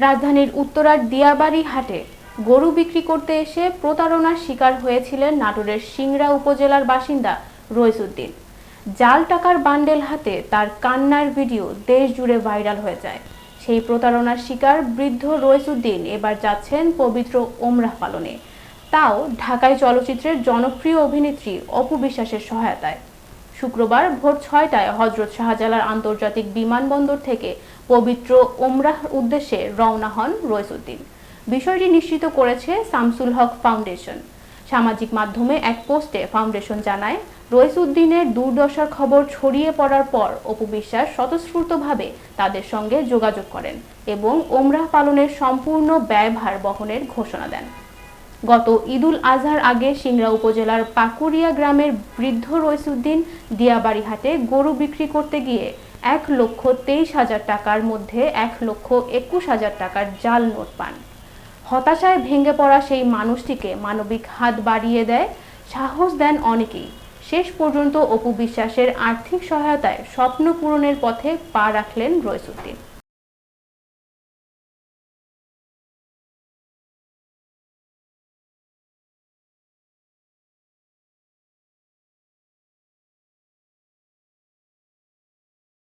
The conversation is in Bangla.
রাজধানীর উত্তরার দিয়াবাড়ি হাটে গরু বিক্রি করতে এসে প্রতারণার শিকার হয়েছিলেন নাটোরের সিংড়া উপজেলার বাসিন্দা রইসুদ্দিন। জাল টাকার বান্ডেল হাতে তার কান্নার ভিডিও দেশ জুড়ে ভাইরাল হয়ে যায়। সেই প্রতারণার শিকার বৃদ্ধ রইসুদ্দিন এবার যাচ্ছেন পবিত্র ওমরাহ পালনে, তাও ঢাকায় চলচ্চিত্রের জনপ্রিয় অভিনেত্রী অপু বিশ্বাসের সহায়তায়। শুক্রবার ভোর ৬টায় হযরত শাহজালাল আন্তর্জাতিক বিমানবন্দর থেকে পবিত্র ওমরাহ উদ্দেশ্যে রওনা হন রইসুদ্দিন। বিষয়টি নিশ্চিত করেছে শামসুল হক ফাউন্ডেশন। সামাজিক মাধ্যমে এক পোস্টে ফাউন্ডেশন জানায়, রইসুদ্দিনের দুর্দশার খবর ছড়িয়ে পড়ার পর অপু বিশ্বাস স্বতঃস্ফূর্তভাবে তাদের সঙ্গে যোগাযোগ করেন এবং ওমরাহ পালনের সম্পূর্ণ ব্যয়ভার বহনের ঘোষণা দেন। গত ঈদুল আজহার আগে সিংড়া উপজেলার পাকুড়িয়া গ্রামের বৃদ্ধ রইসুদ্দিন দিয়াবাড়ি হাটে গরু বিক্রি করতে গিয়ে ১,২৩,০০০ টাকার মধ্যে ১,২১,০০০ টাকার জাল নোট পান। হতাশায় ভেঙে পড়া সেই মানুষটিকে মানবিক হাত বাড়িয়ে দেয়, সাহস দেন অনেকেই। শেষ পর্যন্ত অপু বিশ্বাসের আর্থিক সহায়তায় স্বপ্ন পূরণের পথে পা রাখলেন রইসুদ্দিন।